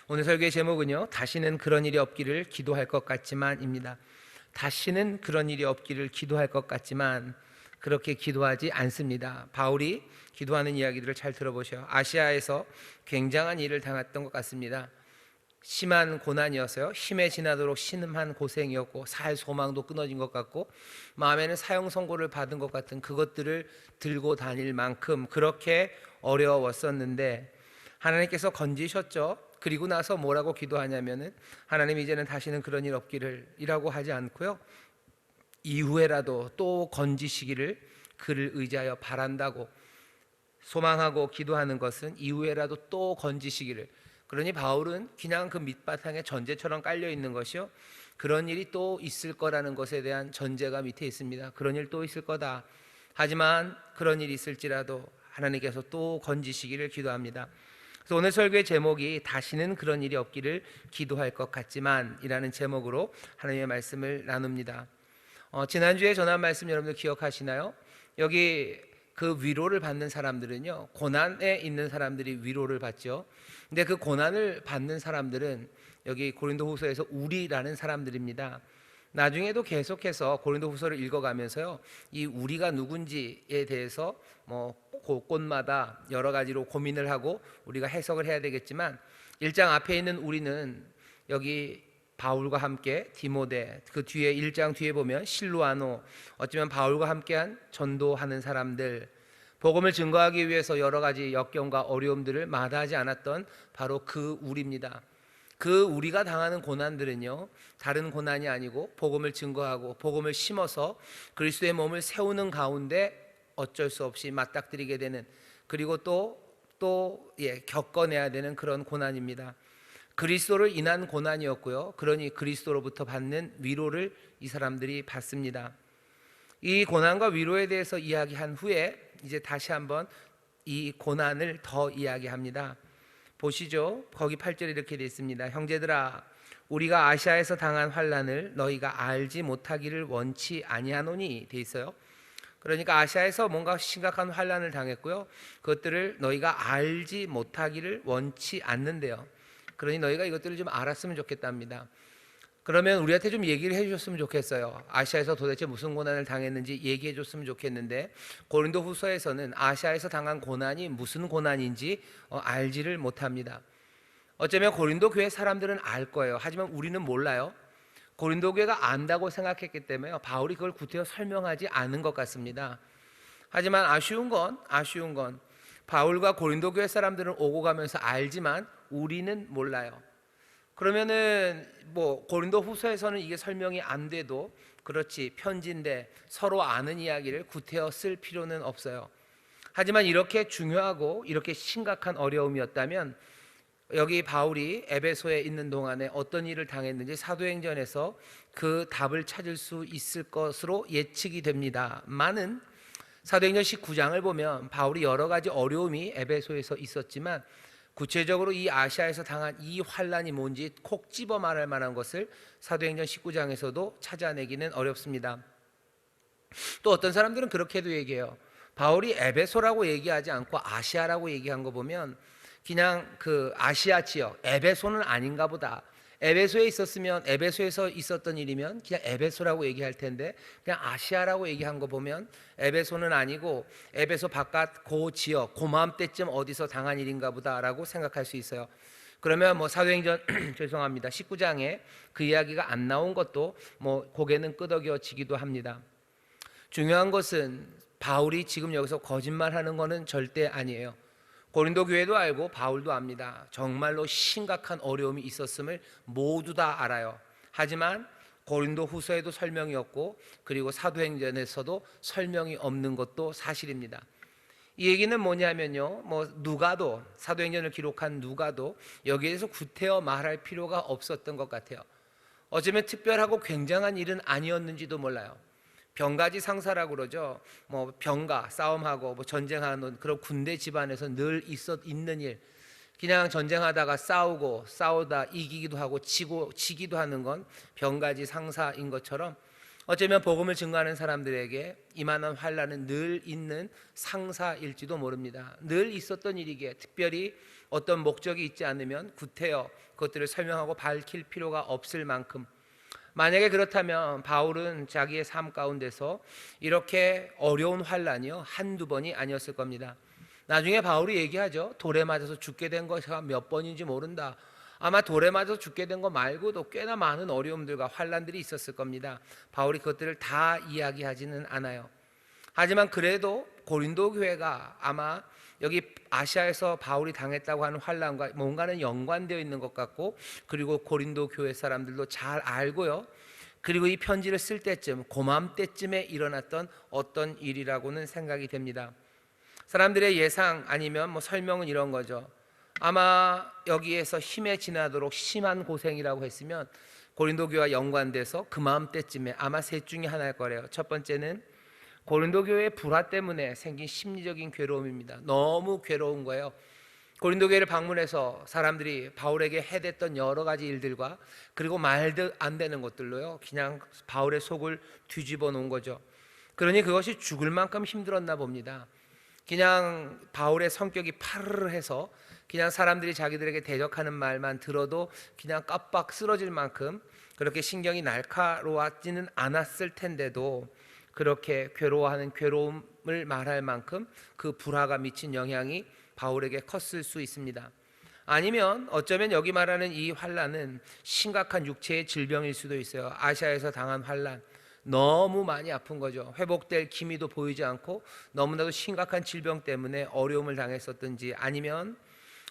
오늘 설교의 제목은요, 다시는 그런 일이 없기를 기도할 것 같지만입니다. 다시는 그런 일이 없기를 기도할 것 같지만 그렇게 기도하지 않습니다. 바울이 기도하는 이야기들을 잘 들어보셔요. 아시아에서 굉장한 일을 당했던 것 같습니다. 심한 고난이었어요. 힘에 지나도록 신음한 고생이었고, 살 소망도 끊어진 것 같고, 마음에는 사형 선고를 받은 것 같은 그것들을 들고 다닐 만큼 그렇게 어려웠었는데 하나님께서 건지셨죠. 그리고 나서 뭐라고 기도하냐면은, 하나님 이제는 다시는 그런 일 없기를 이라고 하지 않고요, 이후에라도 또 건지시기를 그를 의지하여 바란다고, 소망하고 기도하는 것은 이후에라도 또 건지시기를. 그러니 바울은 그냥 그 밑바탕에 전제처럼 깔려 있는 것이요, 그런 일이 또 있을 거라는 것에 대한 전제가 밑에 있습니다. 그런 일 또 있을 거다. 하지만 그런 일이 있을지라도 하나님께서 또 건지시기를 기도합니다. 그래서 오늘 설교의 제목이 다시는 그런 일이 없기를 기도할 것 같지만 이라는 제목으로 하나님의 말씀을 나눕니다. 지난주에 전한 말씀 여러분들 기억하시나요? 여기 그 위로를 받는 사람들은요, 고난에 있는 사람들이 위로를 받죠. 근데 그 고난을 받는 사람들은 여기 고린도후서에서 우리라는 사람들입니다. 나중에도 계속해서 고린도후서를 읽어가면서요, 이 우리가 누군지에 대해서 곳곳마다 여러 가지로 고민을 하고 우리가 해석을 해야 되겠지만, 1장 앞에 있는 우리는 여기 바울과 함께 디모데, 그 뒤에 1장 뒤에 보면 실루아노, 어쩌면 바울과 함께한 전도하는 사람들, 복음을 증거하기 위해서 여러 가지 역경과 어려움들을 마다하지 않았던 바로 그 우리입니다. 그 우리가 당하는 고난들은요, 다른 고난이 아니고 복음을 증거하고 복음을 심어서 그리스도의 몸을 세우는 가운데 어쩔 수 없이 맞닥뜨리게 되는, 그리고 또 겪어내야 되는 그런 고난입니다. 그리스도를 인한 고난이었고요, 그러니 그리스도로부터 받는 위로를 이 사람들이 받습니다. 이 고난과 위로에 대해서 이야기한 후에 이제 다시 한번 이 고난을 더 이야기합니다. 보시죠. 거기 8절에 이렇게 되어 있습니다. 형제들아, 우리가 아시아에서 당한 환난을 너희가 알지 못하기를 원치 아니하노니 돼 있어요. 그러니까 아시아에서 뭔가 심각한 환난을 당했고요, 그것들을 너희가 알지 못하기를 원치 않는데요. 그러니 너희가 이것들을 좀 알았으면 좋겠답니다. 그러면 우리한테 좀 얘기를 해주셨으면 좋겠어요. 아시아에서 도대체 무슨 고난을 당했는지 얘기해 줬으면 좋겠는데, 고린도 후서에서는 아시아에서 당한 고난이 무슨 고난인지 알지를 못합니다. 어쩌면 고린도 교회 사람들은 알 거예요. 하지만 우리는 몰라요. 고린도 교회가 안다고 생각했기 때문에 바울이 그걸 구태여 설명하지 않은 것 같습니다. 하지만 아쉬운 건 바울과 고린도 교회 사람들은 오고 가면서 알지만 우리는 몰라요. 그러면은 고린도 후서에서는 이게 설명이 안 돼도 그렇지, 편지인데 서로 아는 이야기를 구태여 쓸 필요는 없어요. 하지만 이렇게 중요하고 이렇게 심각한 어려움이었다면 여기 바울이 에베소에 있는 동안에 어떤 일을 당했는지 사도행전에서 그 답을 찾을 수 있을 것으로 예측이 됩니다. 많은 사도행전 19장을 보면 바울이 여러 가지 어려움이 에베소에서 있었지만 구체적으로 이 아시아에서 당한 이 환난이 뭔지 콕 집어 말할 만한 것을 사도행전 19장에서도 찾아내기는 어렵습니다. 또 어떤 사람들은 그렇게도 얘기해요. 바울이 에베소라고 얘기하지 않고 아시아라고 얘기한 거 보면 그냥 그 아시아 지역, 에베소는 아닌가 보다. 에베소에 있었으면, 에베소에서 있었던 일이면 그냥 에베소라고 얘기할 텐데 그냥 아시아라고 얘기한 거 보면 에베소는 아니고 에베소 바깥 그 지역, 고맘때쯤 어디서 당한 일인가 보다라고 생각할 수 있어요. 그러면 사도행전 죄송합니다, 19장에 그 이야기가 안 나온 것도 고개는 끄덕여지기도 합니다. 중요한 것은 바울이 지금 여기서 거짓말하는 것은 절대 아니에요. 고린도 교회도 알고 바울도 압니다. 정말로 심각한 어려움이 있었음을 모두 다 알아요. 하지만 고린도 후서에도 설명이 없고 그리고 사도행전에서도 설명이 없는 것도 사실입니다. 이 얘기는 뭐냐면요, 누가도, 사도행전을 기록한 누가도 여기에 대해서 구태여 말할 필요가 없었던 것 같아요. 어쩌면 특별하고 굉장한 일은 아니었는지도 몰라요. 병가지 상사라고 그러죠. 병가, 싸움하고 전쟁하는 그런 군대 집안에서 늘 있는 일, 그냥 전쟁하다가 싸우다 이기기도 하고 지기도 하는 건 병가지 상사인 것처럼 어쩌면 복음을 증거하는 사람들에게 이만한 환난은 늘 있는 상사일지도 모릅니다. 늘 있었던 일이기에 특별히 어떤 목적이 있지 않으면 구태여 그것들을 설명하고 밝힐 필요가 없을 만큼, 만약에 그렇다면 바울은 자기의 삶 가운데서 이렇게 어려운 환란이요 한두 번이 아니었을 겁니다. 나중에 바울이 얘기하죠. 돌에 맞아서 죽게 된 것이 몇 번인지 모른다. 아마 돌에 맞아서 죽게 된 거 말고도 꽤나 많은 어려움들과 환란들이 있었을 겁니다. 바울이 그것들을 다 이야기하지는 않아요. 하지만 그래도 고린도 교회가 아마 여기 아시아에서 바울이 당했다고 하는 환란과 뭔가는 연관되어 있는 것 같고, 그리고 고린도 교회 사람들도 잘 알고요. 그리고 이 편지를 쓸 때쯤 고맘때쯤에 일어났던 어떤 일이라고는 생각이 됩니다. 사람들의 예상 아니면 설명은 이런 거죠. 아마 여기에서 힘에 지나도록 심한 고생이라고 했으면 고린도 교회와 연관돼서 그 마음때쯤에 아마 셋 중에 하나일 거래요. 첫 번째는 고린도 교회의 불화 때문에 생긴 심리적인 괴로움입니다. 너무 괴로운 거예요. 고린도 교회를 방문해서 사람들이 바울에게 해댔던 여러 가지 일들과 그리고 말도 안 되는 것들로요 그냥 바울의 속을 뒤집어 놓은 거죠. 그러니 그것이 죽을 만큼 힘들었나 봅니다. 그냥 바울의 성격이 파르르해서 그냥 사람들이 자기들에게 대적하는 말만 들어도 그냥 깜빡 쓰러질 만큼 그렇게 신경이 날카로웠지는 않았을 텐데도 그렇게 괴로워하는 괴로움을 말할 만큼 그 불화가 미친 영향이 바울에게 컸을 수 있습니다. 아니면 어쩌면 여기 말하는 이 환란은 심각한 육체의 질병일 수도 있어요. 아시아에서 당한 환란, 너무 많이 아픈 거죠. 회복될 기미도 보이지 않고 너무나도 심각한 질병 때문에 어려움을 당했었든지, 아니면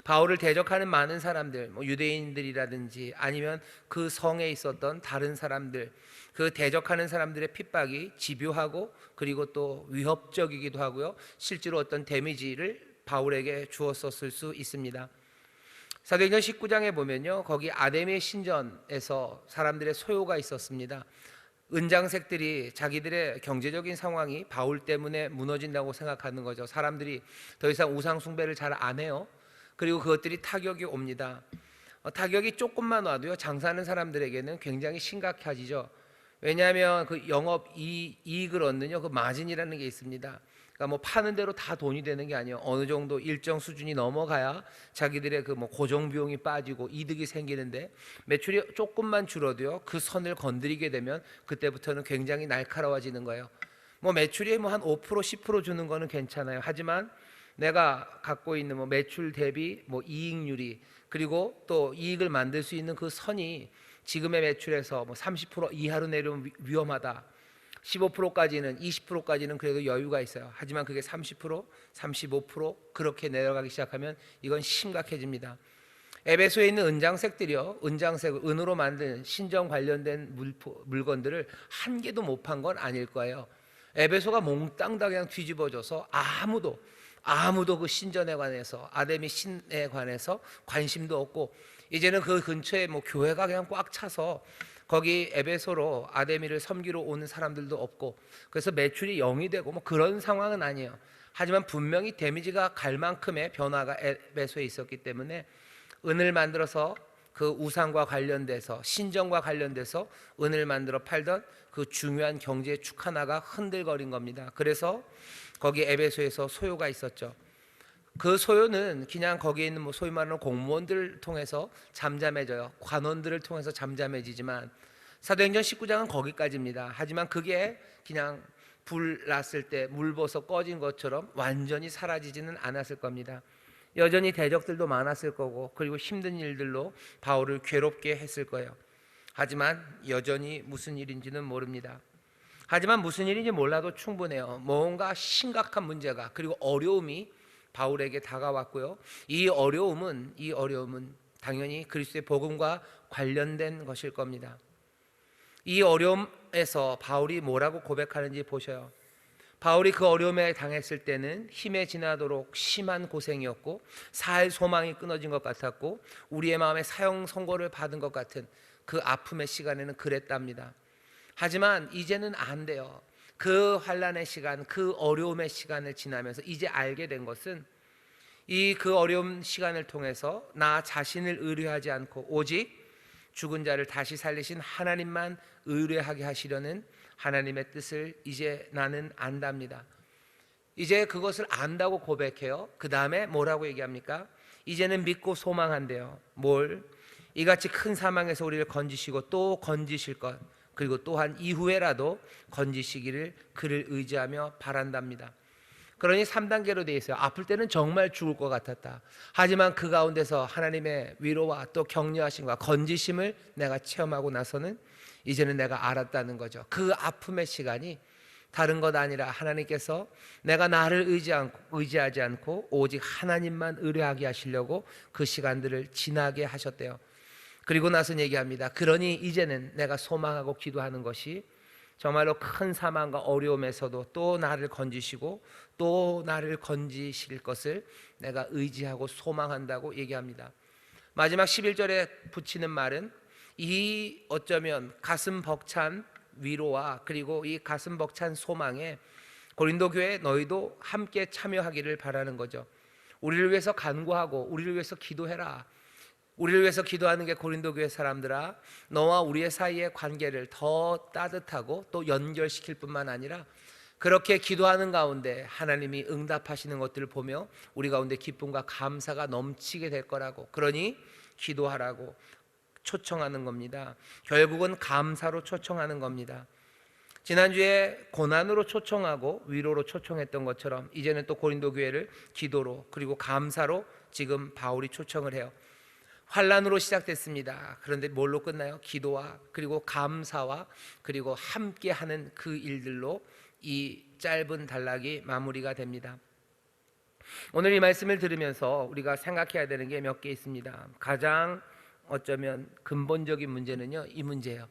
바울을 대적하는 많은 사람들, 유대인들이라든지 아니면 그 성에 있었던 다른 사람들, 그 대적하는 사람들의 핍박이 집요하고 그리고 또 위협적이기도 하고요, 실제로 어떤 데미지를 바울에게 주었었을 수 있습니다. 사도행전 19장에 보면요, 거기 아데미 신전에서 사람들의 소요가 있었습니다. 은장색들이 자기들의 경제적인 상황이 바울 때문에 무너진다고 생각하는 거죠. 사람들이 더 이상 우상 숭배를 잘 안 해요. 그리고 그것들이 타격이 옵니다. 타격이 조금만 와도요 장사하는 사람들에게는 굉장히 심각해지죠. 왜냐하면 그 영업 이익을 얻는요 그 마진이라는 게 있습니다. 그러니까 파는 대로 다 돈이 되는 게 아니에요. 어느 정도 일정 수준이 넘어가야 자기들의 그 고정 비용이 빠지고 이득이 생기는데, 매출이 조금만 줄어도요 그 선을 건드리게 되면 그때부터는 굉장히 날카로워지는 거예요. 매출이 한 5% 10% 주는 거는 괜찮아요. 하지만 내가 갖고 있는 매출 대비 이익률이, 그리고 또 이익을 만들 수 있는 그 선이 지금의 매출에서 30% 이하로 내려오면 위험하다. 15%까지는 20%까지는 그래도 여유가 있어요. 하지만 그게 30%, 35% 그렇게 내려가기 시작하면 이건 심각해집니다. 에베소에 있는 은장색들이요, 은장색, 은으로 만든 신전 관련된 물건들을 한 개도 못 판 건 아닐 거예요. 에베소가 몽땅 다 그냥 뒤집어져서 아무도 그 신전에 관해서, 아데미 신에 관해서 관심도 없고, 이제는 그 근처에 교회가 그냥 꽉 차서 거기 에베소로 아데미를 섬기러 오는 사람들도 없고, 그래서 매출이 0이 되고 그런 상황은 아니에요. 하지만 분명히 데미지가 갈 만큼의 변화가 에베소에 있었기 때문에 은을 만들어서 그 우상과 관련돼서, 신전과 관련돼서 은을 만들어 팔던 그 중요한 경제의 축 하나가 흔들거린 겁니다. 그래서 거기 에베소에서 소요가 있었죠. 그 소요는 그냥 거기에 있는 소위 말하는 공무원들을 통해서 잠잠해져요. 관원들을 통해서 잠잠해지지만, 사도행전 19장은 거기까지입니다. 하지만 그게 그냥 불 났을 때 물 벗어 꺼진 것처럼 완전히 사라지지는 않았을 겁니다. 여전히 대적들도 많았을 거고, 그리고 힘든 일들로 바울을 괴롭게 했을 거예요. 하지만 여전히 무슨 일인지는 모릅니다. 하지만 무슨 일인지 몰라도 충분해요. 뭔가 심각한 문제가, 그리고 어려움이 바울에게 다가왔고요. 이 어려움은 당연히 그리스도의 복음과 관련된 것일 겁니다. 이 어려움에서 바울이 뭐라고 고백하는지 보셔요. 바울이 그 어려움에 당했을 때는 힘에 지나도록 심한 고생이었고, 살 소망이 끊어진 것 같았고, 우리의 마음에 사형 선고를 받은 것 같은 그 아픔의 시간에는 그랬답니다. 하지만 이제는 안 돼요. 그 환난의 시간, 그 어려움의 시간을 지나면서 이제 알게 된 것은, 그 어려운 시간을 통해서 나 자신을 의뢰하지 않고 오직 죽은 자를 다시 살리신 하나님만 의뢰하게 하시려는 하나님의 뜻을 이제 나는 안답니다. 이제 그것을 안다고 고백해요. 그 다음에 뭐라고 얘기합니까? 이제는 믿고 소망한대요. 뭘? 이같이 큰 사망에서 우리를 건지시고 또 건지실 것, 그리고 또한 이후에라도 건지시기를 그를 의지하며 바란답니다. 그러니 3단계로 되어 있어요. 아플 때는 정말 죽을 것 같았다. 하지만 그 가운데서 하나님의 위로와 또 격려하심과 건지심을 내가 체험하고 나서는 이제는 내가 알았다는 거죠. 그 아픔의 시간이 다른 것 아니라 하나님께서 내가 나를 의지하지 않고 오직 하나님만 의뢰하게 하시려고 그 시간들을 지나게 하셨대요. 그리고 나서 얘기합니다. 그러니 이제는 내가 소망하고 기도하는 것이 정말로 큰 사망과 어려움에서도 또 나를 건지시고 또 나를 건지실 것을 내가 의지하고 소망한다고 얘기합니다. 마지막 11절에 붙이는 말은 이 어쩌면 가슴 벅찬 위로와 그리고 이 가슴 벅찬 소망에 고린도 교회 너희도 함께 참여하기를 바라는 거죠. 우리를 위해서 간구하고 우리를 위해서 기도해라. 우리를 위해서 기도하는 게 고린도 교회 사람들아, 너와 우리의 사이의 관계를 더 따뜻하고 또 연결시킬 뿐만 아니라 그렇게 기도하는 가운데 하나님이 응답하시는 것들을 보며 우리 가운데 기쁨과 감사가 넘치게 될 거라고, 그러니 기도하라고 초청하는 겁니다. 결국은 감사로 초청하는 겁니다. 지난주에 고난으로 초청하고 위로로 초청했던 것처럼 이제는 또 고린도 교회를 기도로 그리고 감사로 지금 바울이 초청을 해요. 환난으로 시작됐습니다. 그런데 뭘로 끝나요? 기도와 그리고 감사와 그리고 함께하는 그 일들로 이 짧은 단락이 마무리가 됩니다. 오늘 이 말씀을 들으면서 우리가 생각해야 되는 게 몇 개 있습니다. 가장 어쩌면 근본적인 문제는요, 이 문제예요.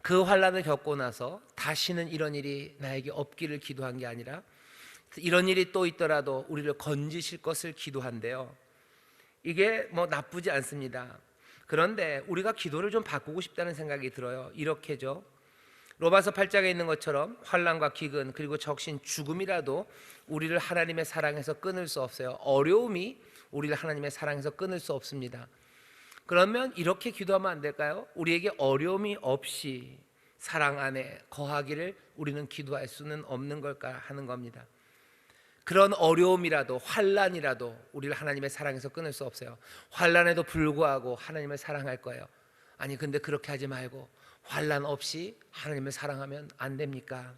그 환난을 겪고 나서 다시는 이런 일이 나에게 없기를 기도한 게 아니라 이런 일이 또 있더라도 우리를 건지실 것을 기도한대요. 이게 뭐 나쁘지 않습니다. 그런데 우리가 기도를 좀 바꾸고 싶다는 생각이 들어요. 이렇게죠. 로마서 8장에 있는 것처럼 환난과 기근 그리고 적신 죽음이라도 우리를 하나님의 사랑에서 끊을 수 없어요. 어려움이 우리를 하나님의 사랑에서 끊을 수 없습니다. 그러면 이렇게 기도하면 안 될까요? 우리에게 어려움이 없이 사랑 안에 거하기를 우리는 기도할 수는 없는 걸까 하는 겁니다. 그런 어려움이라도 환난이라도 우리를 하나님의 사랑에서 끊을 수 없어요. 환난에도 불구하고 하나님을 사랑할 거예요. 아니 근데 그렇게 하지 말고 환난 없이 하나님을 사랑하면 안 됩니까?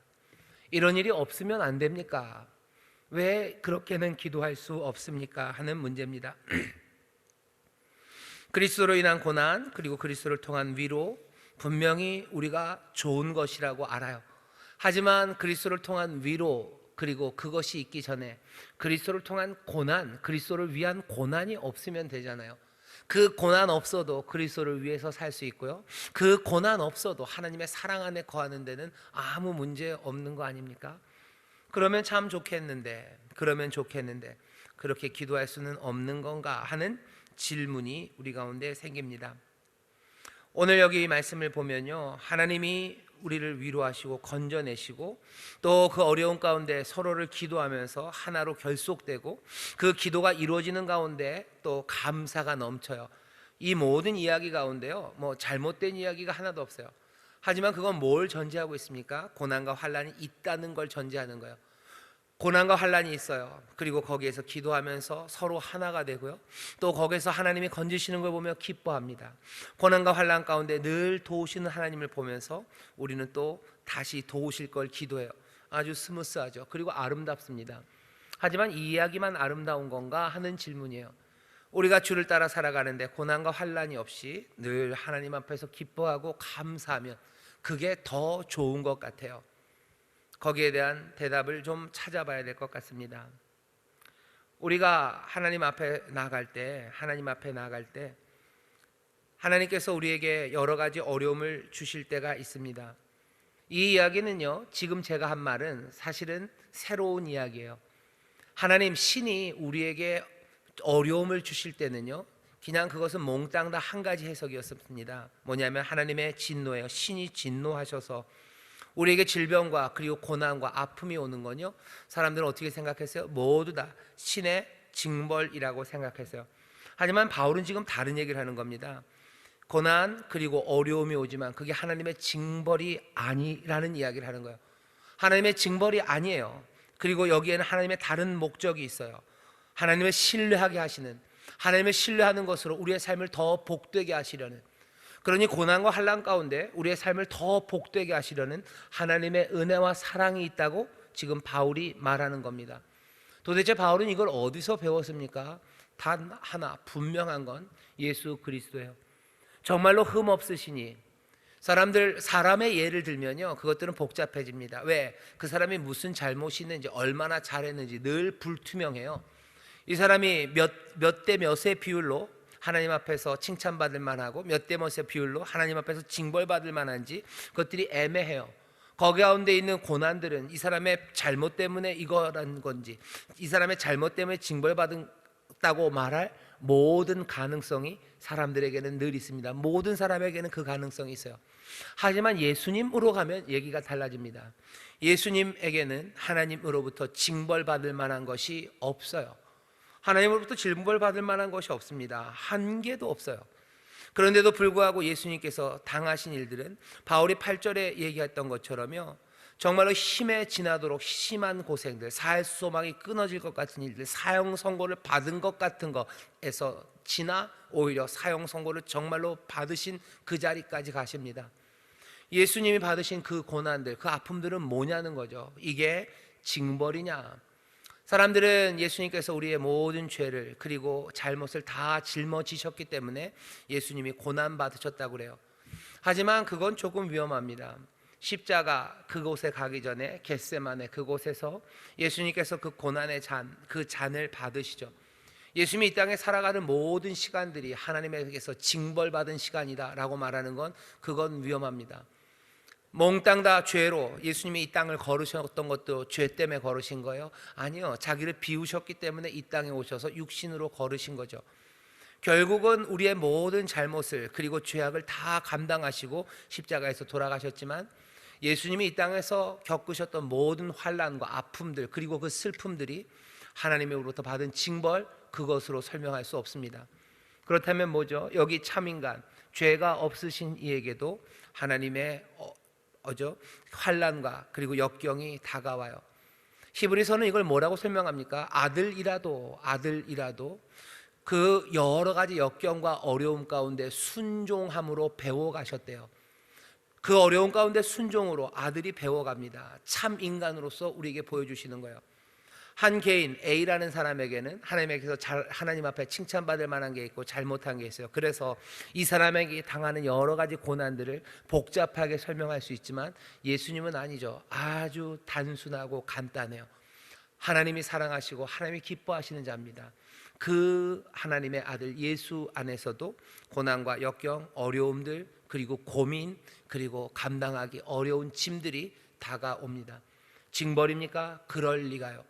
이런 일이 없으면 안 됩니까? 왜 그렇게는 기도할 수 없습니까? 하는 문제입니다. 그리스도로 인한 고난 그리고 그리스도를 통한 위로 분명히 우리가 좋은 것이라고 알아요. 하지만 그리스도를 통한 위로 그리고 그것이 있기 전에 그리스도를 통한 고난, 그리스도를 위한 고난이 없으면 되잖아요. 그 고난 없어도 그리스도를 위해서 살 수 있고요. 그 고난 없어도 하나님의 사랑 안에 거하는 데는 아무 문제 없는 거 아닙니까? 그러면 참 좋겠는데, 그렇게 기도할 수는 없는 건가 하는 질문이 우리 가운데 생깁니다. 오늘 여기 말씀을 보면요, 하나님이 우리를 위로하시고 건져내시고 또 그 어려운 가운데 서로를 기도하면서 하나로 결속되고 그 기도가 이루어지는 가운데 또 감사가 넘쳐요. 이 모든 이야기 가운데요, 뭐 잘못된 이야기가 하나도 없어요. 하지만 그건 뭘 전제하고 있습니까? 고난과 환난이 있다는 걸 전제하는 거예요. 고난과 환난이 있어요. 그리고 거기에서 기도하면서 서로 하나가 되고요. 또 거기에서 하나님이 건지시는 걸 보며 기뻐합니다. 고난과 환난 가운데 늘 도우시는 하나님을 보면서 우리는 또 다시 도우실 걸 기도해요. 아주 스무스하죠. 그리고 아름답습니다. 하지만 이 이야기만 아름다운 건가 하는 질문이에요. 우리가 주를 따라 살아가는데 고난과 환난이 없이 늘 하나님 앞에서 기뻐하고 감사하면 그게 더 좋은 것 같아요. 거기에 대한 대답을 좀 찾아봐야 될 것 같습니다. 우리가 하나님 앞에 나아갈 때 하나님께서 우리에게 여러 가지 어려움을 주실 때가 있습니다. 이 이야기는요, 지금 제가 한 말은 사실은 새로운 이야기예요. 하나님 신이 우리에게 어려움을 주실 때는요, 그냥 그것은 몽땅 다 한 가지 해석이었습니다. 뭐냐면 하나님의 진노예요. 신이 진노하셔서 우리에게 질병과 그리고 고난과 아픔이 오는 건요, 사람들은 어떻게 생각했어요? 모두 다 신의 징벌이라고 생각했어요. 하지만 바울은 지금 다른 얘기를 하는 겁니다. 고난 그리고 어려움이 오지만 그게 하나님의 징벌이 아니라는 이야기를 하는 거예요. 하나님의 징벌이 아니에요. 그리고 여기에는 하나님의 다른 목적이 있어요. 하나님을 신뢰하게 하시는, 하나님을 신뢰하는 것으로 우리의 삶을 더 복되게 하시려는, 그러니 고난과 환난 가운데 우리의 삶을 더 복되게 하시려는 하나님의 은혜와 사랑이 있다고 지금 바울이 말하는 겁니다. 도대체 바울은 이걸 어디서 배웠습니까? 단 하나 분명한 건 예수 그리스도예요. 정말로 흠 없으시니, 사람의 예를 들면요, 그것들은 복잡해집니다. 왜? 그 사람이 무슨 잘못이 있는지, 얼마나 잘했는지 늘 불투명해요. 이 사람이 몇 대 몇의 비율로 하나님 앞에서 칭찬받을 만하고 몇 대 몇의 비율로 하나님 앞에서 징벌받을 만한지 그것들이 애매해요. 거기 가운데 있는 고난들은 이 사람의 잘못 때문에 이거란 건지, 이 사람의 잘못 때문에 징벌받았다고 말할 모든 가능성이 사람들에게는 늘 있습니다. 모든 사람에게는 그 가능성이 있어요. 하지만 예수님으로 가면 얘기가 달라집니다. 예수님에게는 하나님으로부터 징벌받을 만한 것이 없어요. 하나님으로부터 징벌받을 만한 것이 없습니다. 한 개도 없어요. 그런데도 불구하고 예수님께서 당하신 일들은 바울이 8절에 얘기했던 것처럼요, 정말로 힘에 지나도록 심한 고생들, 사회소망이 끊어질 것 같은 일들, 사형 선고를 받은 것 같은 것에서 지나 오히려 사형 선고를 정말로 받으신 그 자리까지 가십니다. 예수님이 받으신 그 고난들, 그 아픔들은 뭐냐는 거죠. 이게 징벌이냐? 사람들은 예수님께서 우리의 모든 죄를 그리고 잘못을 다 짊어지셨기 때문에 예수님이 고난 받으셨다고 그래요. 하지만 그건 조금 위험합니다. 십자가 그곳에 가기 전에 겟세마네 그곳에서 예수님께서 그 고난의 잔, 그 잔을 받으시죠. 예수님이 이 땅에 살아가는 모든 시간들이 하나님에게서 징벌받은 시간이다 라고 말하는 건, 그건 위험합니다. 몽땅 다 죄로 예수님이 이 땅을 걸으셨던 것도 죄 때문에 걸으신 거예요? 아니요, 자기를 비우셨기 때문에 이 땅에 오셔서 육신으로 걸으신 거죠. 결국은 우리의 모든 잘못을 그리고 죄악을 다 감당하시고 십자가에서 돌아가셨지만, 예수님이 이 땅에서 겪으셨던 모든 환난과 아픔들 그리고 그 슬픔들이 하나님으로부터 받은 징벌, 그것으로 설명할 수 없습니다. 그렇다면 뭐죠? 여기 참인간, 죄가 없으신 이에게도 하나님의 환난과 그리고 역경이 다가와요. 히브리서는 이걸 뭐라고 설명합니까? 아들이라도 그 여러 가지 역경과 어려움 가운데 순종함으로 배워가셨대요. 그 어려움 가운데 순종으로 아들이 배워갑니다. 참 인간으로서 우리에게 보여주시는 거예요. 한 개인 A라는 사람에게는 하나님에게서 하나님 앞에 칭찬받을 만한 게 있고 잘못한 게 있어요. 그래서 이 사람에게 당하는 여러 가지 고난들을 복잡하게 설명할 수 있지만, 예수님은 아니죠. 아주 단순하고 간단해요. 하나님이 사랑하시고 하나님이 기뻐하시는 자입니다. 그 하나님의 아들 예수 안에서도 고난과 역경, 어려움들 그리고 고민 그리고 감당하기 어려운 짐들이 다가옵니다. 징벌입니까? 그럴 리가요.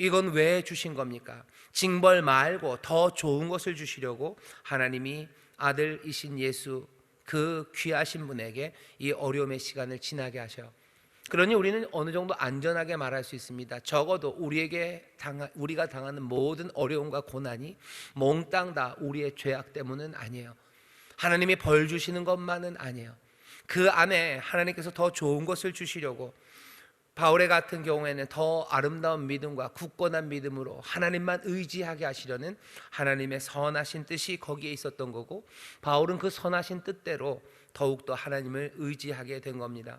이건 왜 주신 겁니까? 징벌 말고 더 좋은 것을 주시려고 하나님이 아들이신 예수, 그 귀하신 분에게 이 어려움의 시간을 지나게 하셔요. 그러니 우리는 어느 정도 안전하게 말할 수 있습니다. 적어도 우리가 당하는 모든 어려움과 고난이 몽땅 다 우리의 죄악 때문은 아니에요. 하나님이 벌 주시는 것만은 아니에요. 그 안에 하나님께서 더 좋은 것을 주시려고, 바울의 같은 경우에는 더 아름다운 믿음과 굳건한 믿음으로 하나님만 의지하게 하시려는 하나님의 선하신 뜻이 거기에 있었던 거고, 바울은 그 선하신 뜻대로 더욱더 하나님을 의지하게 된 겁니다.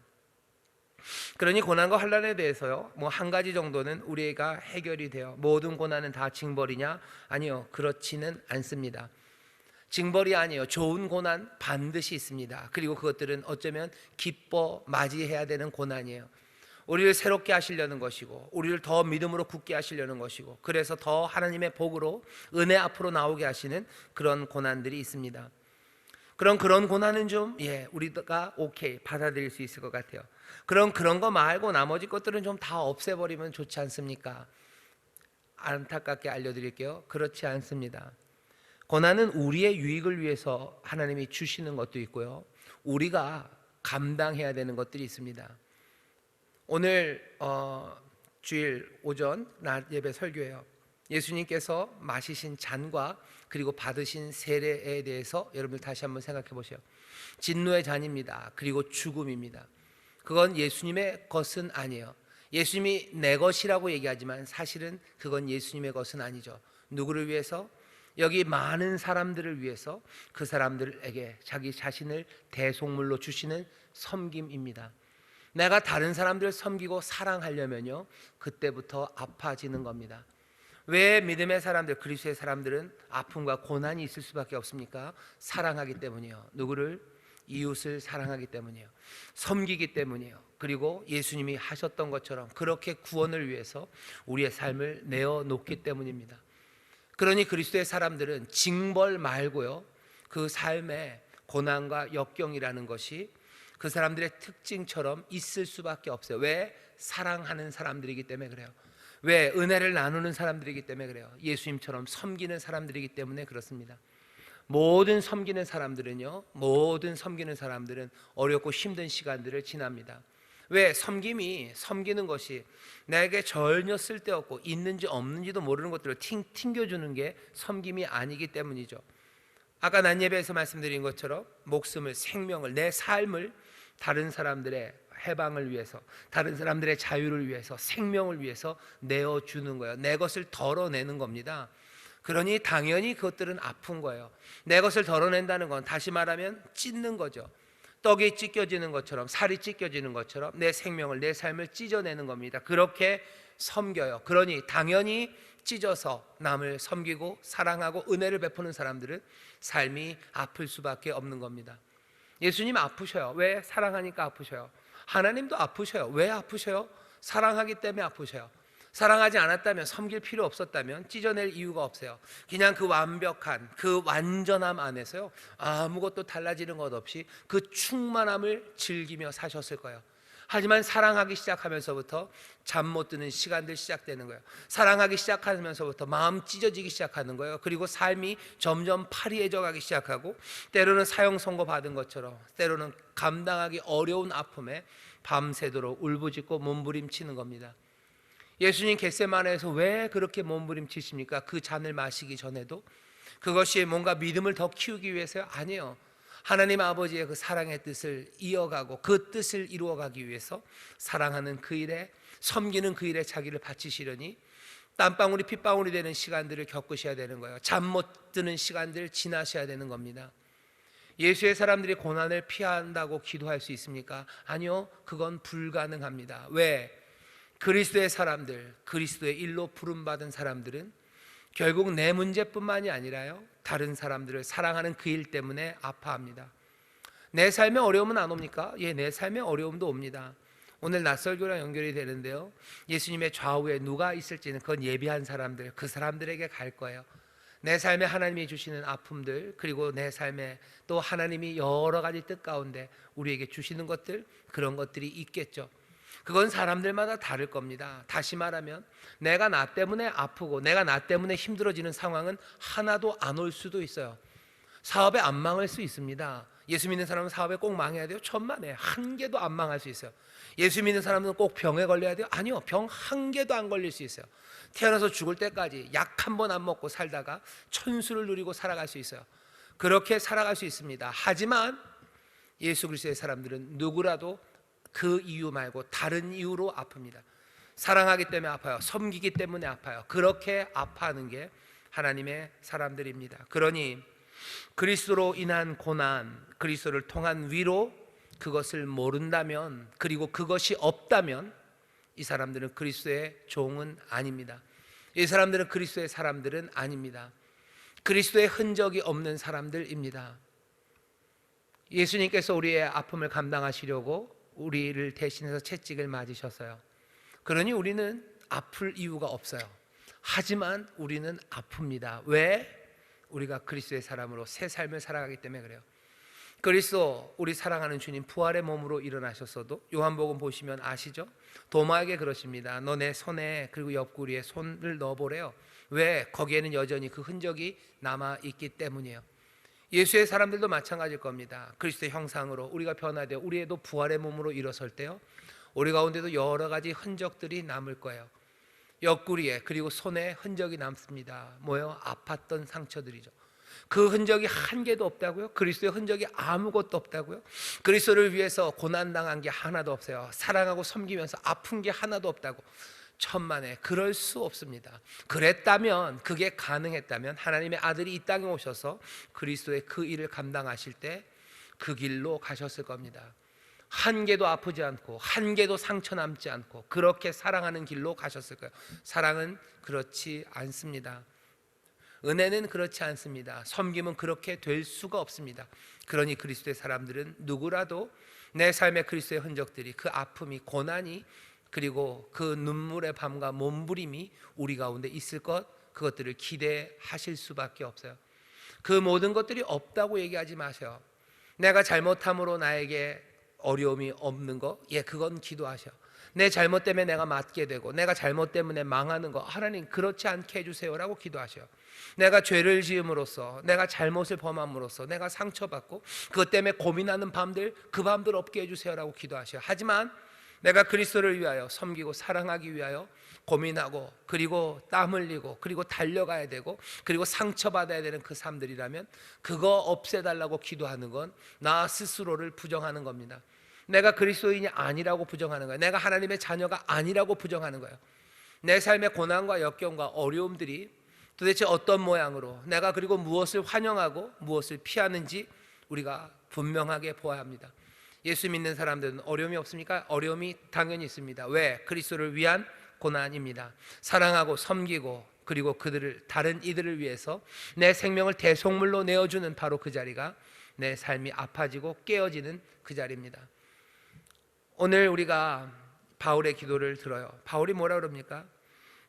그러니 고난과 환난에 대해서요, 한 가지 정도는 우리가 해결이 돼요. 모든 고난은 다 징벌이냐? 아니요, 그렇지는 않습니다. 징벌이 아니에요. 좋은 고난 반드시 있습니다. 그리고 그것들은 어쩌면 기뻐 맞이해야 되는 고난이에요. 우리를 새롭게 하시려는 것이고, 우리를 더 믿음으로 굳게 하시려는 것이고, 그래서 더 하나님의 복으로 은혜 앞으로 나오게 하시는 그런 고난들이 있습니다. 그런 고난은 좀 우리가 오케이 받아들일 수 있을 것 같아요. 그런 거 말고 나머지 것들은 좀 다 없애버리면 좋지 않습니까? 안타깝게 알려드릴게요. 그렇지 않습니다. 고난은 우리의 유익을 위해서 하나님이 주시는 것도 있고요, 우리가 감당해야 되는 것들이 있습니다. 오늘 주일 오전 낮 예배 설교예요. 예수님께서 마시신 잔과 그리고 받으신 세례에 대해서 여러분들 다시 한번 생각해 보세요. 진노의 잔입니다. 그리고 죽음입니다. 그건 예수님의 것은 아니에요. 예수님이 내 것이라고 얘기하지만 사실은 그건 예수님의 것은 아니죠. 누구를 위해서? 여기 많은 사람들을 위해서 그 사람들에게 자기 자신을 대속물로 주시는 섬김입니다. 내가 다른 사람들을 섬기고 사랑하려면요, 그때부터 아파지는 겁니다. 왜 믿음의 사람들, 그리스도의 사람들은 아픔과 고난이 있을 수밖에 없습니까? 사랑하기 때문이요. 누구를? 이웃을 사랑하기 때문이에요. 섬기기 때문이에요. 그리고 예수님이 하셨던 것처럼 그렇게 구원을 위해서 우리의 삶을 내어놓기 때문입니다. 그러니 그리스도의 사람들은 징벌 말고요, 그 삶에 고난과 역경이라는 것이 그 사람들의 특징처럼 있을 수밖에 없어요. 왜? 사랑하는 사람들이기 때문에 그래요. 왜? 은혜를 나누는 사람들이기 때문에 그래요. 예수님처럼 섬기는 사람들이기 때문에 그렇습니다. 모든 섬기는 사람들은 어렵고 힘든 시간들을 지납니다. 왜? 섬기는 것이 내게 전혀 쓸데없고 있는지 없는지도 모르는 것들을 튕겨주는 게 섬김이 아니기 때문이죠. 아까 난 예배에서 말씀드린 것처럼 목숨을, 생명을, 내 삶을 다른 사람들의 해방을 위해서, 다른 사람들의 자유를 위해서, 생명을 위해서 내어주는 거예요. 내 것을 덜어내는 겁니다. 그러니 당연히 그것들은 아픈 거예요. 내 것을 덜어낸다는 건 다시 말하면 찢는 거죠. 떡이 찢겨지는 것처럼, 살이 찢겨지는 것처럼 내 생명을, 내 삶을 찢어내는 겁니다. 그렇게 섬겨요. 그러니 당연히 찢어서 남을 섬기고 사랑하고 은혜를 베푸는 사람들은 삶이 아플 수밖에 없는 겁니다. 예수님 아프셔요. 왜? 사랑하니까 아프셔요. 하나님도 아프셔요. 왜 아프셔요? 사랑하기 때문에 아프셔요. 사랑하지 않았다면, 섬길 필요 없었다면 찢어낼 이유가 없어요. 그냥 그 완벽한, 그 완전함 안에서요, 아무것도 달라지는 것 없이 그 충만함을 즐기며 사셨을 거예요. 하지만 사랑하기 시작하면서부터 잠 못 드는 시간들 시작되는 거예요. 사랑하기 시작하면서부터 마음 찢어지기 시작하는 거예요. 그리고 삶이 점점 파리해져 가기 시작하고, 때로는 사형 선고 받은 것처럼, 때로는 감당하기 어려운 아픔에 밤새도록 울부짖고 몸부림치는 겁니다. 예수님 겟세마네에서 왜 그렇게 몸부림치십니까? 그 잔을 마시기 전에도 그것이 뭔가 믿음을 더 키우기 위해서요? 아니에요. 하나님 아버지의 그 사랑의 뜻을 이어가고 그 뜻을 이루어가기 위해서 사랑하는 그 일에, 섬기는 그 일에 자기를 바치시려니 땀방울이 핏방울이 되는 시간들을 겪으셔야 되는 거예요. 잠 못 드는 시간들 지나셔야 되는 겁니다. 예수의 사람들이 고난을 피한다고 기도할 수 있습니까? 아니요, 그건 불가능합니다. 왜? 그리스도의 사람들, 그리스도의 일로 부름받은 사람들은 결국 내 문제뿐만이 아니라요, 다른 사람들을 사랑하는 그 일 때문에 아파합니다. 내 삶에 어려움은 안 옵니까? 예, 내 삶에 어려움도 옵니다. 오늘 낯설교랑 연결이 되는데요, 예수님의 좌우에 누가 있을지는 그건 예비한 사람들, 그 사람들에게 갈 거예요. 내 삶에 하나님이 주시는 아픔들, 그리고 내 삶에 또 하나님이 여러 가지 뜻 가운데 우리에게 주시는 것들, 그런 것들이 있겠죠. 그건 사람들마다 다를 겁니다. 다시 말하면 내가 나 때문에 아프고 내가 나 때문에 힘들어지는 상황은 하나도 안 올 수도 있어요. 사업에 안 망할 수 있습니다. 예수 믿는 사람은 사업에 꼭 망해야 돼요? 천만에 한 개도 안 망할 수 있어요. 예수 믿는 사람은 꼭 병에 걸려야 돼요? 아니요, 병 한 개도 안 걸릴 수 있어요. 태어나서 죽을 때까지 약 한 번 안 먹고 살다가 천수를 누리고 살아갈 수 있어요. 그렇게 살아갈 수 있습니다. 하지만 예수 그리스도의 사람들은 누구라도 그 이유 말고 다른 이유로 아픕니다. 사랑하기 때문에 아파요. 섬기기 때문에 아파요. 그렇게 아파하는 게 하나님의 사람들입니다. 그러니 그리스도로 인한 고난, 그리스도를 통한 위로, 그것을 모른다면, 그리고 그것이 없다면 이 사람들은 그리스도의 종은 아닙니다. 이 사람들은 그리스도의 사람들은 아닙니다. 그리스도의 흔적이 없는 사람들입니다. 예수님께서 우리의 아픔을 감당하시려고 우리를 대신해서 채찍을 맞으셨어요. 그러니 우리는 아플 이유가 없어요. 하지만 우리는 아픕니다. 왜? 우리가 그리스도의 사람으로 새 삶을 살아가기 때문에 그래요. 그리스도, 우리 사랑하는 주님 부활의 몸으로 일어나셨어도 요한복음 보시면 아시죠? 도마에게 그러십니다. 너 내 손에 그리고 옆구리에 손을 넣어보래요. 왜? 거기에는 여전히 그 흔적이 남아있기 때문이에요. 예수의 사람들도 마찬가지일 겁니다. 그리스도의 형상으로 우리가 변화되어 우리에도 부활의 몸으로 일어설 때요, 우리 가운데도 여러 가지 흔적들이 남을 거예요. 옆구리에 그리고 손에 흔적이 남습니다. 뭐요? 아팠던 상처들이죠. 그 흔적이 한 개도 없다고요? 그리스도의 흔적이 아무것도 없다고요? 그리스도를 위해서 고난당한 게 하나도 없어요. 사랑하고 섬기면서 아픈 게 하나도 없다고. 천만에 그럴 수 없습니다. 그랬다면, 그게 가능했다면 하나님의 아들이 이 땅에 오셔서 그리스도의 그 일을 감당하실 때 그 길로 가셨을 겁니다. 한 개도 아프지 않고 한 개도 상처 남지 않고 그렇게 사랑하는 길로 가셨을 거예요. 사랑은 그렇지 않습니다. 은혜는 그렇지 않습니다. 섬김은 그렇게 될 수가 없습니다. 그러니 그리스도의 사람들은 누구라도 내 삶의 그리스도의 흔적들이, 그 아픔이, 고난이, 그리고 그 눈물의 밤과 몸부림이 우리 가운데 있을 것, 그것들을 기대하실 수밖에 없어요. 그 모든 것들이 없다고 얘기하지 마세요. 내가 잘못함으로 나에게 어려움이 없는 거, 그건 기도하셔. 내 잘못 때문에 내가 맞게 되고 내가 잘못 때문에 망하는 거, 하나님 그렇지 않게 해주세요라고 기도하셔. 내가 죄를 지음으로써, 내가 잘못을 범함으로써 내가 상처받고 그것 때문에 고민하는 밤들, 그 밤들 없게 해주세요라고 기도하셔. 하지만 내가 그리스도를 위하여 섬기고 사랑하기 위하여 고민하고, 그리고 땀 흘리고, 그리고 달려가야 되고, 그리고 상처받아야 되는 그 삶들이라면 그거 없애달라고 기도하는 건 나 스스로를 부정하는 겁니다. 내가 그리스도인이 아니라고 부정하는 거예요. 내가 하나님의 자녀가 아니라고 부정하는 거예요. 내 삶의 고난과 역경과 어려움들이 도대체 어떤 모양으로, 내가 그리고 무엇을 환영하고 무엇을 피하는지 우리가 분명하게 보아야 합니다. 예수 믿는 사람들은 어려움이 없습니까? 어려움이 당연히 있습니다. 왜? 그리스도를 위한 고난입니다. 사랑하고 섬기고, 그리고 그들을, 다른 이들을 위해서 내 생명을 대속물로 내어주는 바로 그 자리가 내 삶이 아파지고 깨어지는 그 자리입니다. 오늘 우리가 바울의 기도를 들어요. 바울이 뭐라 그럽니까?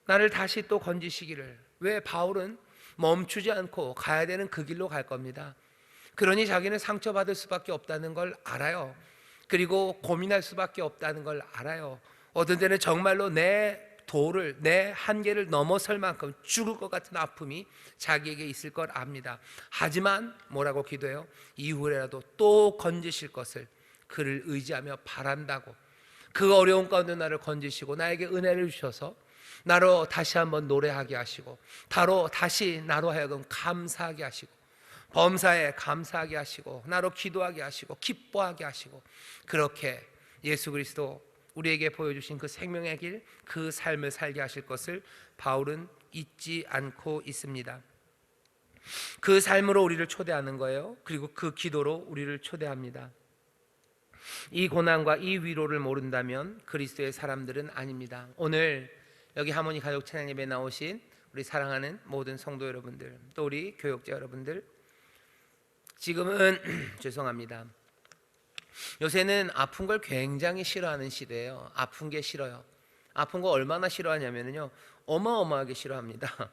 나를 다시 또 건지시기를. 왜? 바울은 멈추지 않고 가야 되는 그 길로 갈 겁니다. 그러니 자기는 상처받을 수밖에 없다는 걸 알아요. 그리고 고민할 수밖에 없다는 걸 알아요. 어떤 때는 정말로 내 도를, 내 한계를 넘어설 만큼 죽을 것 같은 아픔이 자기에게 있을 걸 압니다. 하지만 뭐라고 기도해요? 이후에라도 또 건지실 것을 그를 의지하며 바란다고. 그 어려운 가운데 나를 건지시고 나에게 은혜를 주셔서 나로 다시 한번 노래하게 하시고, 다시 나로 하여금 감사하게 하시고, 범사에 감사하게 하시고, 나로 기도하게 하시고, 기뻐하게 하시고, 그렇게 예수 그리스도 우리에게 보여주신 그 생명의 길, 그 삶을 살게 하실 것을 바울은 잊지 않고 있습니다. 그 삶으로 우리를 초대하는 거예요. 그리고 그 기도로 우리를 초대합니다. 이 고난과 이 위로를 모른다면 그리스도의 사람들은 아닙니다. 오늘 여기 하모니 가족 찬양 예배에 나오신 우리 사랑하는 모든 성도 여러분들, 또 우리 교역자 여러분들, 지금은 죄송합니다. 요새는 아픈 걸 굉장히 싫어하는 시대예요. 아픈 게 싫어요. 아픈 거 얼마나 싫어하냐면요, 어마어마하게 싫어합니다.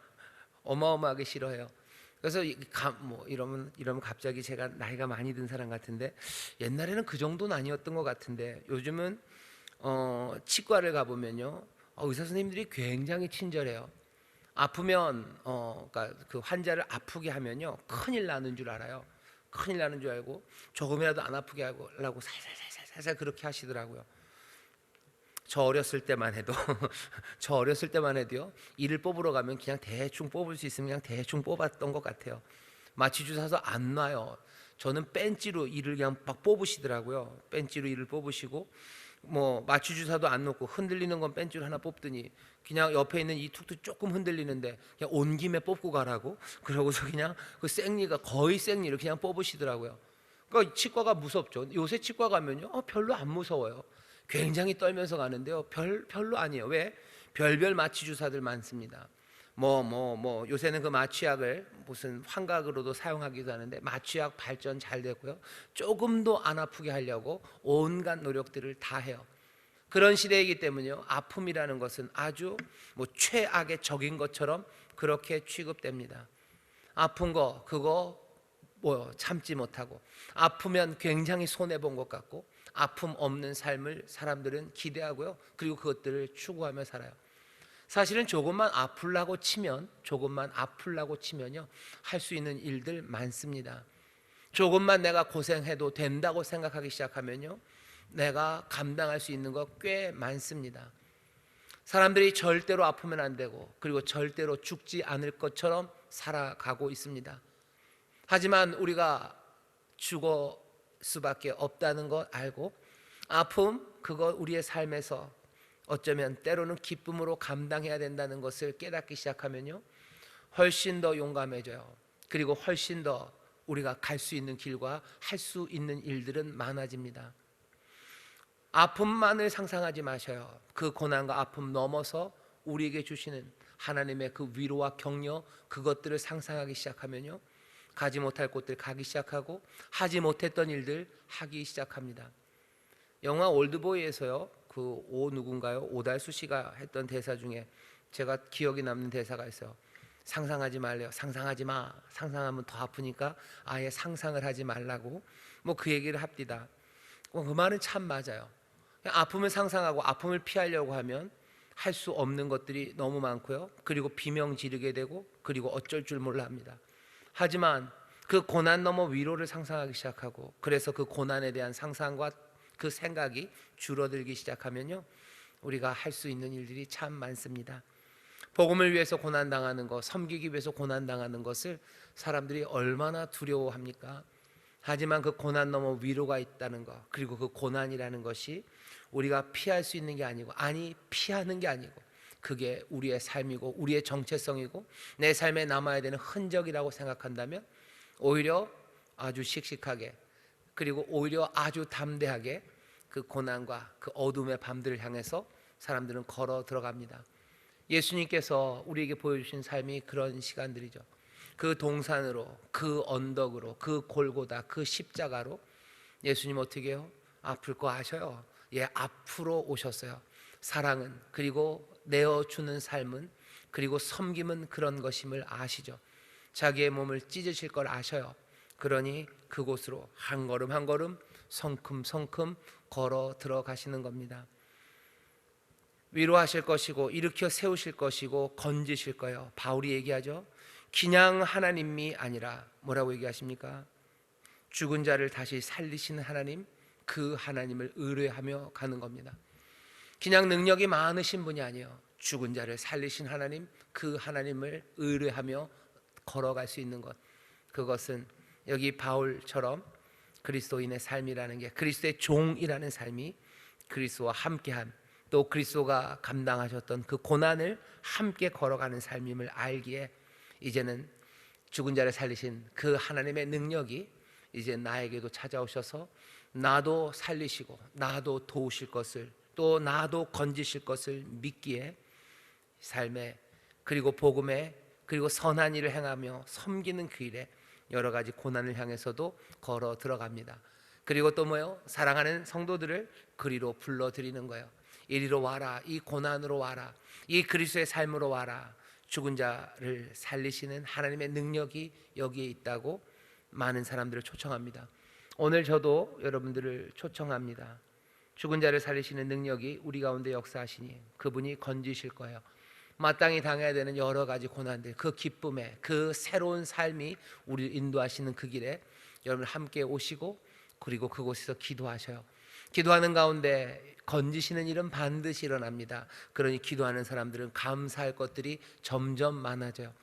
어마어마하게 싫어해요. 그래서 이러면 갑자기 제가 나이가 많이 든 사람 같은데, 옛날에는 그 정도는 아니었던 것 같은데 요즘은 치과를 가보면요, 의사 선생님들이 굉장히 친절해요. 아프면 그러니까 그 환자를 아프게 하면요 큰일 나는 줄 알아요. 큰일 나는 줄 알고 조금이라도 안 아프게 하려고 살살 그렇게 하시더라고요. 저 어렸을 때만 해도 저 어렸을 때만 해도요, 이를 뽑으러 가면 그냥 대충 뽑을 수 있으면 그냥 대충 뽑았던 것 같아요. 마취 주사서 안 놔요. 저는 뺀찌로 이를 그냥 막 뽑으시더라고요. 뺀찌로 이를 뽑으시고, 뭐 마취 주사도 안 놓고 흔들리는 건 뺀찌로 하나 뽑더니 그냥 옆에 있는 이 툭툭 조금 흔들리는데 그냥 온 김에 뽑고 가라고, 그러고서 그냥 그 생리가 거의 생리를 그냥 뽑으시더라고요. 그러니까 치과가 무섭죠. 요새 치과 가면요, 별로 안 무서워요. 굉장히 떨면서 가는데요, 별로 아니에요. 왜? 별별 마취 주사들 많습니다. 요새는 그 마취약을 무슨 환각으로도 사용하기도 하는데, 마취약 발전 잘 되고요, 조금도 안 아프게 하려고 온갖 노력들을 다 해요. 그런 시대이기 때문에요, 아픔이라는 것은 아주 최악의 적인 것처럼 그렇게 취급됩니다. 아픈 거 그거 참지 못하고, 아프면 굉장히 손해본 것 같고, 아픔 없는 삶을 사람들은 기대하고요, 그리고 그것들을 추구하며 살아요. 사실은 조금만 아플라고 치면요, 할 수 있는 일들 많습니다. 조금만 내가 고생해도 된다고 생각하기 시작하면요, 내가 감당할 수 있는 거 꽤 많습니다. 사람들이 절대로 아프면 안 되고, 그리고 절대로 죽지 않을 것처럼 살아가고 있습니다. 하지만 우리가 죽을 수밖에 없다는 것 알고, 아픔 그거 우리의 삶에서 어쩌면 때로는 기쁨으로 감당해야 된다는 것을 깨닫기 시작하면요, 훨씬 더 용감해져요. 그리고 훨씬 더 우리가 갈 수 있는 길과 할 수 있는 일들은 많아집니다. 아픔만을 상상하지 마셔요. 그 고난과 아픔 넘어서 우리에게 주시는 하나님의 그 위로와 격려, 그것들을 상상하기 시작하면요, 가지 못할 곳들 가기 시작하고 하지 못했던 일들 하기 시작합니다. 영화 올드보이에서요, 그 누군가요? 오달수 씨가 했던 대사 중에 제가 기억에 남는 대사가 있어요. 상상하지 말래요. 상상하지 마. 상상하면 더 아프니까 아예 상상을 하지 말라고 뭐 그 얘기를 합디다. 그 말은 참 맞아요. 아픔을 상상하고 아픔을 피하려고 하면 할 수 없는 것들이 너무 많고요. 그리고 비명 지르게 되고 그리고 어쩔 줄 몰라 합니다. 하지만 그 고난 넘어 위로를 상상하기 시작하고 그래서 그 고난에 대한 상상과 그 생각이 줄어들기 시작하면요, 우리가 할 수 있는 일들이 참 많습니다. 복음을 위해서 고난당하는 것, 섬기기 위해서 고난당하는 것을 사람들이 얼마나 두려워합니까? 하지만 그 고난 넘어 위로가 있다는 것, 그리고 그 고난이라는 것이 우리가 피할 수 있는 게 아니고, 아니 피하는 게 아니고, 그게 우리의 삶이고 우리의 정체성이고 내 삶에 남아야 되는 흔적이라고 생각한다면 오히려 아주 씩씩하게, 그리고 오히려 아주 담대하게 그 고난과 그 어둠의 밤들을 향해서 사람들은 걸어 들어갑니다. 예수님께서 우리에게 보여주신 삶이 그런 시간들이죠. 그 동산으로, 그 언덕으로, 그 골고다, 그 십자가로 예수님 어떻게 해요? 아플 거 아셔요. 예, 앞으로 오셨어요. 사랑은, 그리고 내어주는 삶은, 그리고 섬김은 그런 것임을 아시죠. 자기의 몸을 찢으실 걸 아셔요. 그러니 그곳으로 한 걸음 한 걸음 성큼성큼 걸어 들어가시는 겁니다. 위로하실 것이고 일으켜 세우실 것이고 건지실 거예요. 바울이 얘기하죠. 그냥 하나님이 아니라 뭐라고 얘기하십니까? 죽은 자를 다시 살리시는 하나님, 그 하나님을 의뢰하며 가는 겁니다. 그냥 능력이 많으신 분이 아니에요. 죽은 자를 살리신 하나님, 그 하나님을 의뢰하며 걸어갈 수 있는 것, 그것은 여기 바울처럼 그리스도인의 삶이라는 게, 그리스도의 종이라는 삶이 그리스도와 함께한, 또 그리스도가 감당하셨던 그 고난을 함께 걸어가는 삶임을 알기에 이제는 죽은 자를 살리신 그 하나님의 능력이 이제 나에게도 찾아오셔서 나도 살리시고 나도 도우실 것을, 또 나도 건지실 것을 믿기에 삶에, 그리고 복음에, 그리고 선한 일을 행하며 섬기는 그 일에 여러 가지 고난을 향해서도 걸어 들어갑니다. 그리고 또 뭐요? 사랑하는 성도들을 그리로 불러들이는 거예요. 이리로 와라. 이 고난으로 와라. 이 그리스도의 삶으로 와라. 죽은 자를 살리시는 하나님의 능력이 여기에 있다고 많은 사람들을 초청합니다. 오늘 저도 여러분들을 초청합니다. 죽은 자를 살리시는 능력이 우리 가운데 역사하시니 그분이 건지실 거예요. 마땅히 당해야 되는 여러 가지 고난들, 그 기쁨에, 그 새로운 삶이 우리를 인도하시는 그 길에 여러분 함께 오시고, 그리고 그곳에서 기도하셔요. 기도하는 가운데 건지시는 일은 반드시 일어납니다. 그러니 기도하는 사람들은 감사할 것들이 점점 많아져요.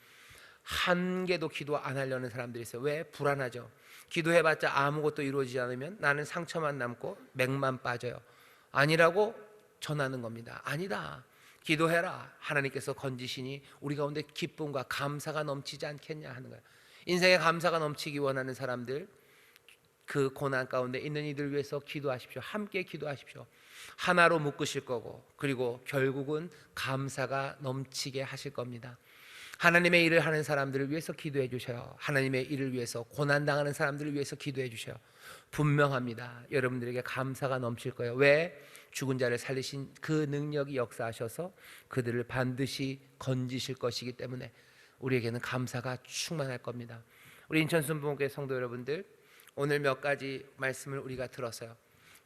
한 개도 기도 안 하려는 사람들이 있어요. 왜? 불안하죠. 기도해봤자 아무것도 이루어지지 않으면 나는 상처만 남고 맥만 빠져요. 아니라고 전하는 겁니다. 아니다. 기도해라. 하나님께서 건지시니 우리 가운데 기쁨과 감사가 넘치지 않겠냐 하는 거예요. 인생에 감사가 넘치기 원하는 사람들, 그 고난 가운데 있는 이들 위해서 기도하십시오. 함께 기도하십시오. 하나로 묶으실 거고, 그리고 결국은 감사가 넘치게 하실 겁니다. 하나님의 일을 하는 사람들을 위해서 기도해 주셔요. 하나님의 일을 위해서 고난당하는 사람들을 위해서 기도해 주셔요. 분명합니다. 여러분들에게 감사가 넘칠 거예요. 왜? 죽은 자를 살리신 그 능력이 역사하셔서 그들을 반드시 건지실 것이기 때문에 우리에게는 감사가 충만할 겁니다. 우리 인천순복음교회 성도 여러분들, 오늘 몇 가지 말씀을 우리가 들었어요.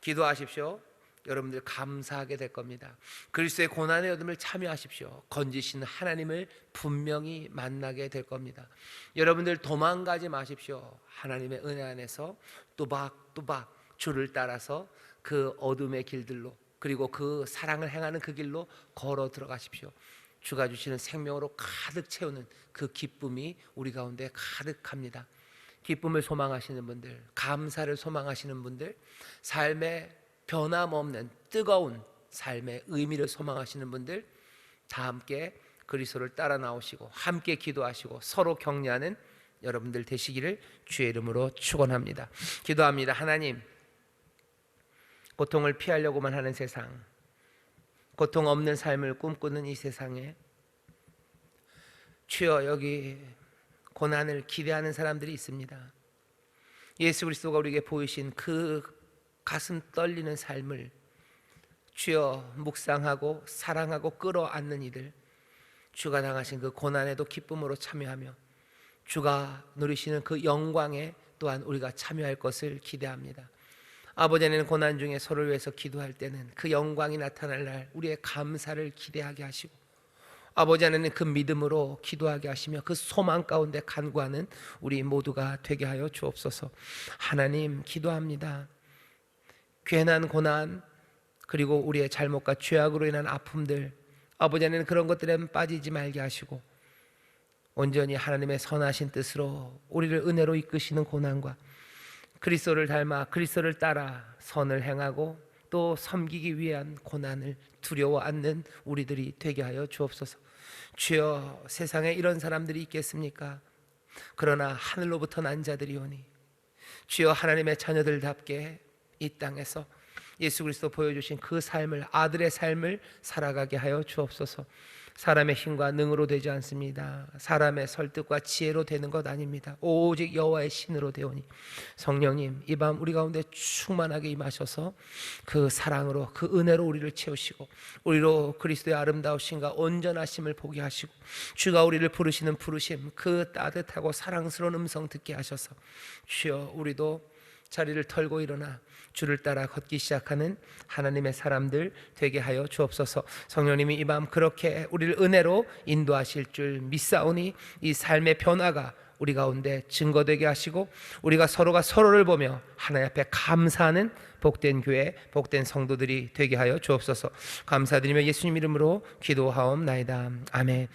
기도하십시오. 여러분들 감사하게 될 겁니다. 그리스도의 고난의 어둠을 참여하십시오. 건지시는 하나님을 분명히 만나게 될 겁니다. 여러분들 도망가지 마십시오. 하나님의 은혜 안에서 또박또박 주를 따라서 그 어둠의 길들로, 그리고 그 사랑을 행하는 그 길로 걸어 들어가십시오. 주가 주시는 생명으로 가득 채우는 그 기쁨이 우리 가운데 가득합니다. 기쁨을 소망하시는 분들, 감사를 소망하시는 분들, 삶에 변함없는 뜨거운 삶의 의미를 소망하시는 분들 다 함께 그리스도를 따라 나오시고 함께 기도하시고 서로 격려하는 여러분들 되시기를 주의 이름으로 축원합니다. 기도합니다. 하나님, 고통을 피하려고만 하는 세상, 고통 없는 삶을 꿈꾸는 이 세상에 주여, 여기 고난을 기대하는 사람들이 있습니다. 예수 그리스도가 우리에게 보이신 그 가슴 떨리는 삶을 주여 묵상하고 사랑하고 끌어안는 이들, 주가 당하신 그 고난에도 기쁨으로 참여하며 주가 누리시는 그 영광에 또한 우리가 참여할 것을 기대합니다. 아버지 안에는 고난 중에 서로를 위해서 기도할 때는 그 영광이 나타날 날 우리의 감사를 기대하게 하시고, 아버지 안에는 그 믿음으로 기도하게 하시며 그 소망 가운데 간구하는 우리 모두가 되게 하여 주옵소서. 하나님, 기도합니다. 괜한 고난, 그리고 우리의 잘못과 죄악으로 인한 아픔들, 아버지 안에는 그런 것들에 빠지지 말게 하시고 온전히 하나님의 선하신 뜻으로 우리를 은혜로 이끄시는 고난과 그리스도를 닮아 그리스도를 따라 선을 행하고 또 섬기기 위한 고난을 두려워 않는 우리들이 되게 하여 주옵소서. 주여, 세상에 이런 사람들이 있겠습니까? 그러나 하늘로부터 난 자들이오니 주여, 하나님의 자녀들답게 이 땅에서 예수 그리스도 보여주신 그 삶을, 아들의 삶을 살아가게 하여 주옵소서. 사람의 힘과 능으로 되지 않습니다. 사람의 설득과 지혜로 되는 것 아닙니다. 오직 여호와의 신으로 되오니 성령님, 이 밤 우리 가운데 충만하게 임하셔서 그 사랑으로, 그 은혜로 우리를 채우시고 우리로 그리스도의 아름다우심과 온전하심을 보게 하시고 주가 우리를 부르시는 부르심, 그 따뜻하고 사랑스러운 음성 듣게 하셔서 주여, 우리도 자리를 털고 일어나 주를 따라 걷기 시작하는 하나님의 사람들 되게 하여 주옵소서. 성령님이 이 밤 그렇게 우리를 은혜로 인도하실 줄 믿사오니 이 삶의 변화가 우리 가운데 증거되게 하시고 우리가 서로가 서로를 보며 하나님 앞에 감사하는 복된 교회, 복된 성도들이 되게 하여 주옵소서. 감사드리며 예수님 이름으로 기도하옵나이다. 아멘.